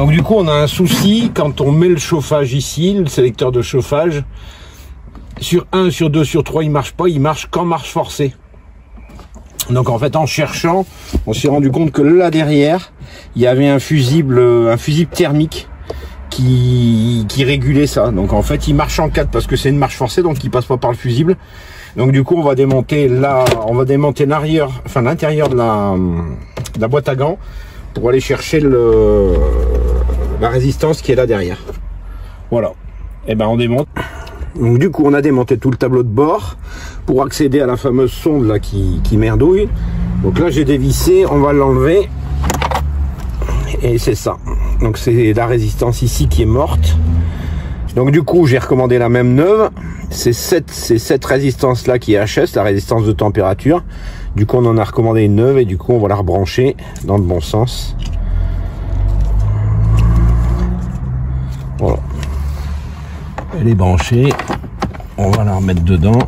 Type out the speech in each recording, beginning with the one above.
Donc du coup on a un souci quand on met le chauffage ici, le sélecteur de chauffage, sur 1, sur 2, sur 3 il marche pas, il marche qu'en marche forcée. Donc en fait en cherchant, on s'est rendu compte que là derrière, il y avait un fusible thermique qui régulait ça. Donc en fait il marche en 4 parce que c'est une marche forcée, donc il passe pas par le fusible. Donc du coup on va démonter l'arrière, enfin l'intérieur de la boîte à gants pour aller chercher la résistance qui est là derrière. Voilà. Et ben on démonte. Donc du coup on a démonté tout le tableau de bord pour accéder à la fameuse sonde là qui merdouille. Donc là j'ai dévissé, on va l'enlever. Et c'est ça. Donc c'est la résistance ici qui est morte. Donc du coup j'ai recommandé la même neuve. C'est cette résistance là qui est HS, la résistance de température. Du coup on en a recommandé une neuve et du coup on va la rebrancher dans le bon sens. Voilà. Elle est branchée. On va la remettre dedans.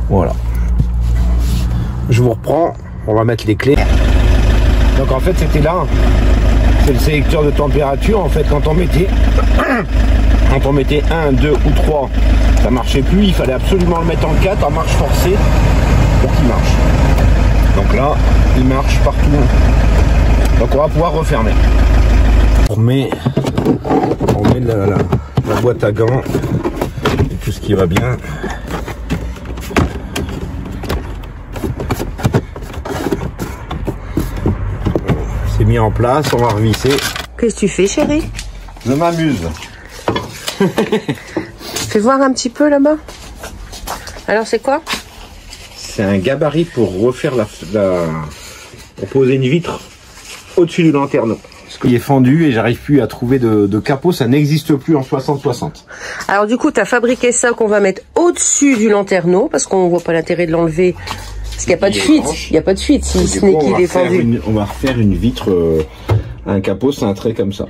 Voilà. Je vous reprends. On va mettre les clés. Donc en fait c'était là. C'est le sélecteur de température. En fait quand on mettait 1, 2 ou 3, ça marchait plus. Il fallait absolument le mettre en 4 en marche forcée pour qu'il marche. Donc là, il marche partout. Donc on va pouvoir refermer. On met la boîte à gants et tout ce qui va bien. C'est mis en place, on va revisser. Qu'est-ce que tu fais, chérie? Je m'amuse. Fais voir un petit peu là-bas. Alors c'est quoi? C'est un gabarit pour refaire pour poser une vitre au-dessus du lanterneau. Parce qu'il est fendu et j'arrive plus à trouver de capot, ça n'existe plus en 60-60. Alors du coup, tu as fabriqué ça qu'on va mettre au-dessus du lanterneau parce qu'on voit pas l'intérêt de l'enlever. Parce qu'il n'y a pas de fuite. Il n'y a pas de fuite si ce n'est qu'il est fendu. On va refaire une vitre, un capot cintré comme ça.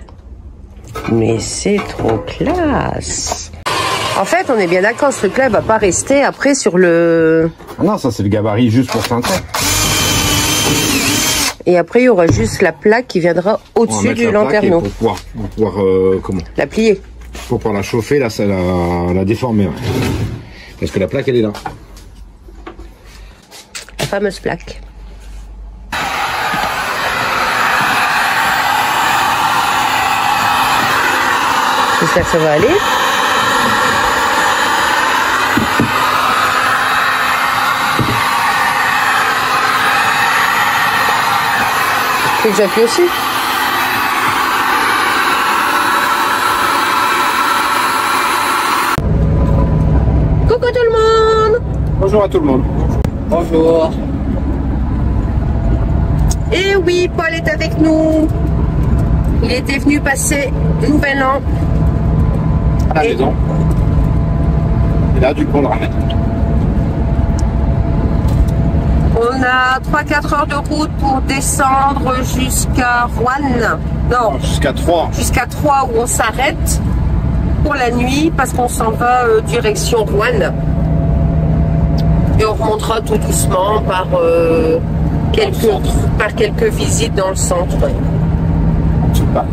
Mais c'est trop classe. En fait, on est bien d'accord, ce truc-là va pas rester après sur le... Ah non, ça c'est le gabarit juste pour cintrer. Et après, il y aura juste la plaque qui viendra au-dessus du lanterneau. Pour pouvoir comment? La plier. Pour pouvoir la chauffer, là, ça la déformer. Ouais. Parce que la plaque, elle est là. La fameuse plaque. J'espère que ça va aller. Faut que j'appuie aussi. Coucou tout le monde. Bonjour à tout le monde. Bonjour. Et oui, Paul est avec nous. Il était venu passer Nouvel An à la maison. Et là, du coup, on le ramène. On a 3-4 heures de route pour descendre jusqu'à Roanne. Non, jusqu'à 3. Jusqu'à 3 où on s'arrête pour la nuit parce qu'on s'en va direction Roanne. Et on remontera tout doucement par quelques visites dans le centre. Super.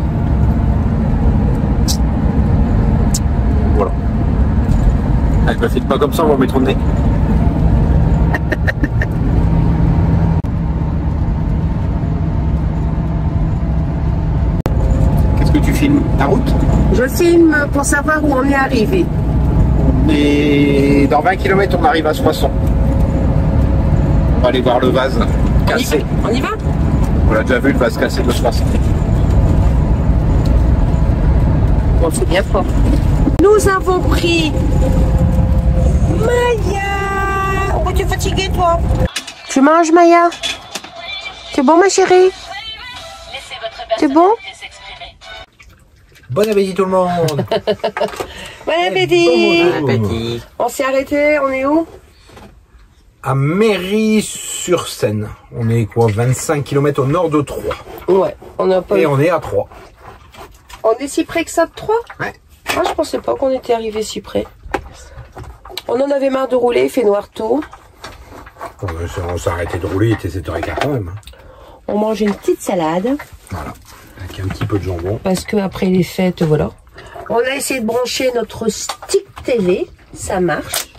Voilà. Elle me fait pas comme ça, on va mettre au nez. Qu'est-ce que tu filmes? La route? Je filme pour savoir où on est arrivé. Et dans 20 km, on arrive à Soissons. On va aller voir le vase cassé. On y va? On a déjà vu le vase cassé de Soissons. Bon, c'est bien fort. Nous avons pris Maya. Oh, tu es fatiguée, toi? Tu manges, Maya? C'est bon, ma chérie? C'est bon? Bon appétit tout le monde. Bon appétit. Bon appétit. On s'est arrêté, on est où? À Méry-sur-Seine. On est quoi, 25 km au nord de Troyes. Ouais, on n'a pas. Et on est à Troyes. On est si près que ça de Troyes? Ouais. Moi, je pensais pas qu'on était arrivé si près. On en avait marre de rouler, il fait noir tout. On s'est arrêté de rouler, il était 7h15 quand même. On mange une petite salade. Voilà. Avec un petit peu de jambon. Parce que après les fêtes, voilà. On a essayé de brancher notre stick TV. Ça marche.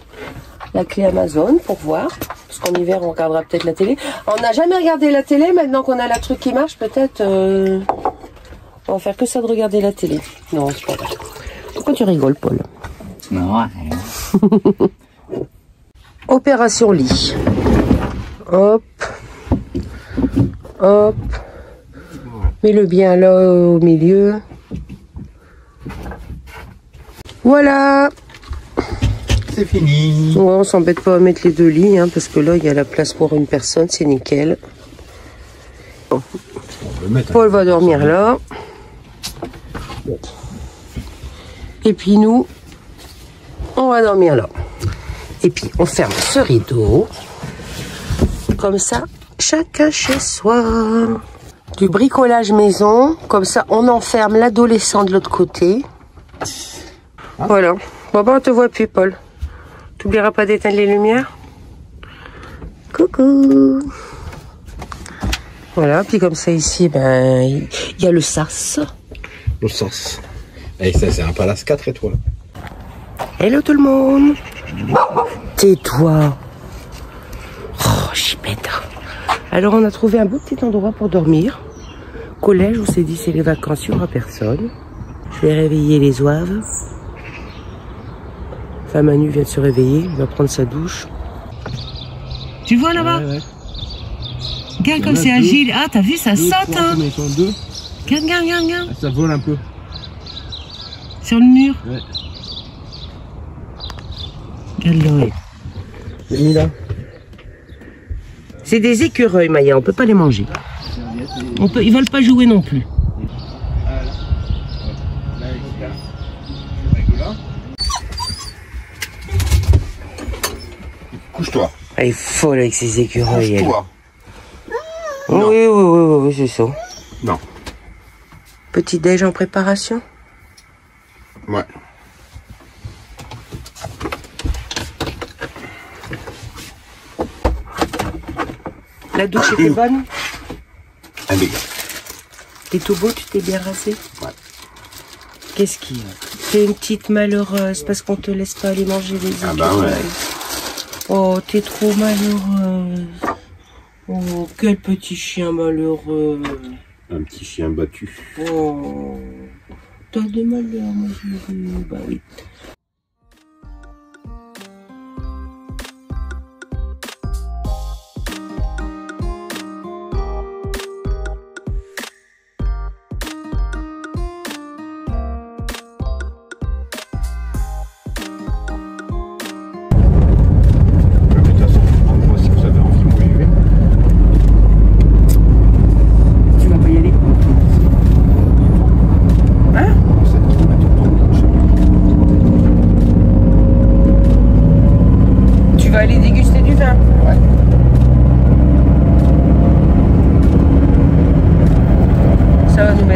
La clé Amazon pour voir. Parce qu'en hiver, on regardera peut-être la télé. On n'a jamais regardé la télé. Maintenant qu'on a la truc qui marche, peut-être... on va faire que ça de regarder la télé. Non, c'est pas vrai. Pourquoi tu rigoles, Paul? Non, rien. Opération lit. Hop. Hop. Mets-le bien là au milieu. Voilà. C'est fini. Ouais, on s'embête pas à mettre les deux lits, hein, parce que là, il y a la place pour une personne, c'est nickel. Bon. Paul va dormir là. Et puis nous, on va dormir là. Et puis, on ferme ce rideau. Comme ça, chacun chez soi. Du bricolage maison. Comme ça, on enferme l'adolescent de l'autre côté. Voilà. Bon, ben, on te voit plus, Paul. T'oublieras pas d'éteindre les lumières. Coucou. Voilà. Puis comme ça, ici, ben, il y a le sas. Le sas. Et ça, c'est un palace 4 étoiles. Hello tout le monde. Tais-toi. Oh, chipette. Alors, on a trouvé un beau petit endroit pour dormir. Collège, on s'est dit, c'est les vacances, il n'y aura personne. Je vais réveiller les oives. Enfin, Manu vient de se réveiller, il va prendre sa douche. Tu vois là-bas? Ouais. Regarde comme c'est agile. Ah, t'as vu, ça saute, hein? Regarde. Ça vole un peu. Sur le mur. Ouais. Regarde là. C'est des écureuils, Maya, on peut pas les manger. Ils veulent pas jouer non plus. Couche-toi. Elle est folle avec ces écureuils. Couche-toi. Oui, c'est ça. Non. Petit déj en préparation? Ouais. La douche était bonne? Impeccable. T'es tout beau, tu t'es bien rasé? Ouais. Qu'est-ce qu'il y a? T'es une petite malheureuse parce qu'on te laisse pas aller manger les écureuils. Ah bah ouais. Oh, t'es trop malheureuse. Oh, quel petit chien malheureux. Un petit chien battu. Oh, t'as des malheurs, ma chérie. Bah oui.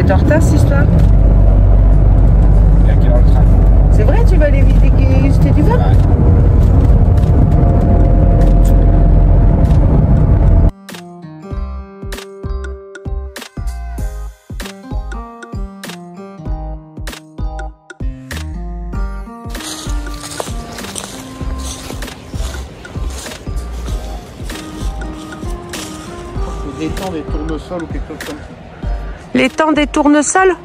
En retard cette histoire? Et à quelle heure le train? C'est vrai, tu vas aller déguster du vin? Ouais. Des temps des tournesols ou quelque chose comme ça. Les temps des tournesols?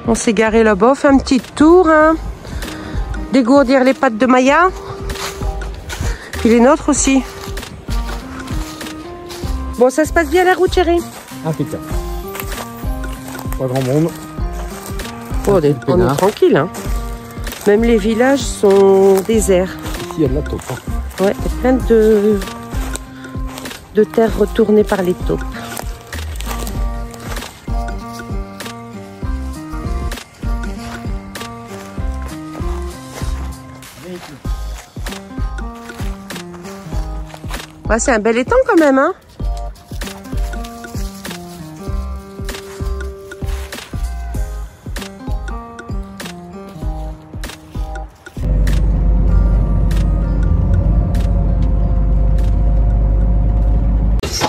On s'est garé là-bas, on fait un petit tour, hein. Dégourdir les pattes de Maya. Puis les nôtres aussi. Bon, ça se passe bien la route, chérie? Impeccable. Pas grand monde. Oh, on est tranquille, hein. Même les villages sont déserts. Ici, il y a de la taupe. Ouais, il y a plein de terre retournée par les taupes. Ouais, c'est un bel étang quand même, hein.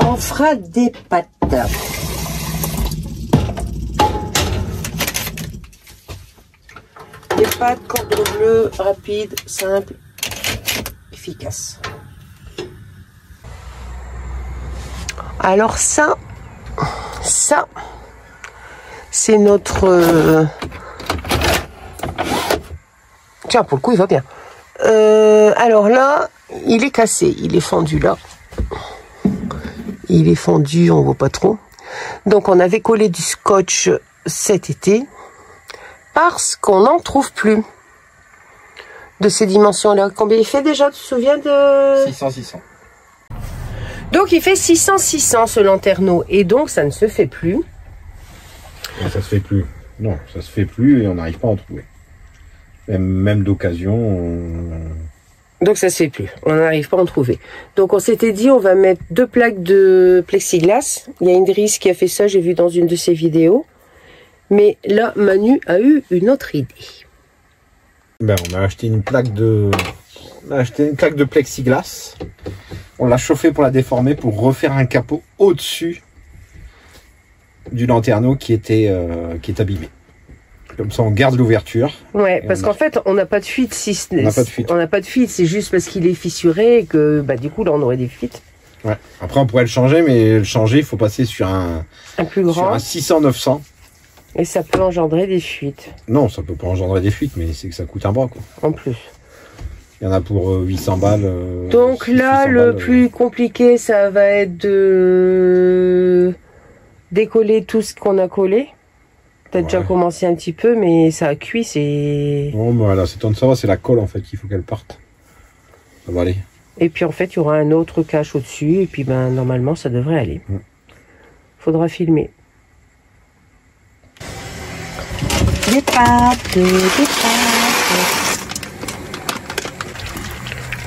On fera des pâtes. des pâtes, cordon bleu, rapide, simple, efficace. Alors ça, c'est notre... Tiens, pour le coup, il va bien. Alors là, il est cassé, il est fendu là. Il est fendu, on voit pas trop. Donc on avait collé du scotch cet été parce qu'on n'en trouve plus de ces dimensions-là. Combien il fait déjà, tu te souviens de... 600. Donc il fait 600 ce lanterneau et donc ça ne se fait plus. Et ça se fait plus. Non, ça se fait plus et on n'arrive pas à en trouver. Même d'occasion. Donc ça se fait plus, on n'arrive pas à en trouver. Donc on s'était dit on va mettre 2 plaques de plexiglas. Il y a Indris qui a fait ça, j'ai vu dans une de ses vidéos. Mais là, Manu a eu une autre idée. Ben, on a acheté une plaque de plexiglas. On l'a chauffée pour la déformer pour refaire un capot au-dessus du lanterneau qui est abîmé. Comme ça, on garde l'ouverture. Ouais, parce qu'en fait, on n'a pas de fuite. On n'a pas de fuite. On n'a pas de fuite, c'est juste parce qu'il est fissuré et que bah, du coup, là, on aurait des fuites. Ouais. Après, on pourrait le changer, mais le changer, il faut passer sur un plus grand. Sur un 600-900. Et ça peut engendrer des fuites. Non, ça peut pas engendrer des fuites, mais c'est que ça coûte un bras, quoi. En plus. Il y en a pour 800 balles. Donc là, le plus compliqué, ça va être de décoller tout ce qu'on a collé. T'as déjà commencé un petit peu, mais ça a cuit, c'est... Bon, bah là, c'est temps de savoir, c'est la colle, en fait, qu'il faut qu'elle parte. Ça va aller. Et puis, en fait, il y aura un autre cache au-dessus, et puis, ben, normalement, ça devrait aller. Faudra filmer. Des pâtes.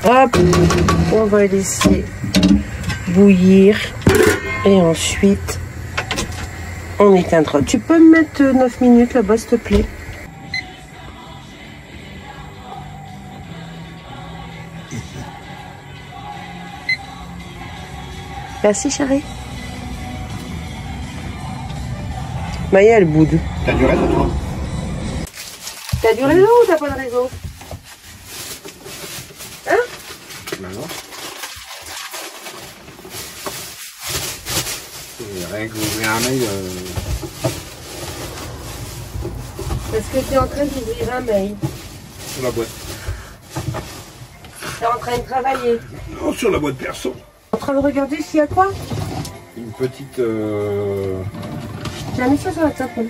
Hop, on va laisser bouillir, et ensuite... on éteindra. Tu peux me mettre 9 minutes là-bas, s'il te plaît? Merci, chérie. Maya, elle boude. T'as du réseau, toi? T'as du réseau ou t'as pas de réseau? Hein? Ben non. Rien que ouvrir un mail. Parce que tu es en train d'ouvrir un mail. Sur la boîte. Tu es en train de travailler. Non, sur la boîte perso. En train de regarder s'il y a quoi? Une petite. J'ai mis ça sur la table.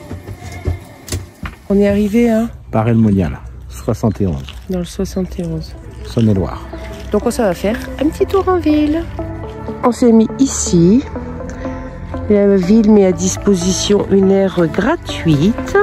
On est arrivé à... Paray-le-Monial, 71. Dans le 71. Saône-et-Loire. Donc ça va faire un petit tour en ville. On s'est mis ici. La ville met à disposition une aire gratuite.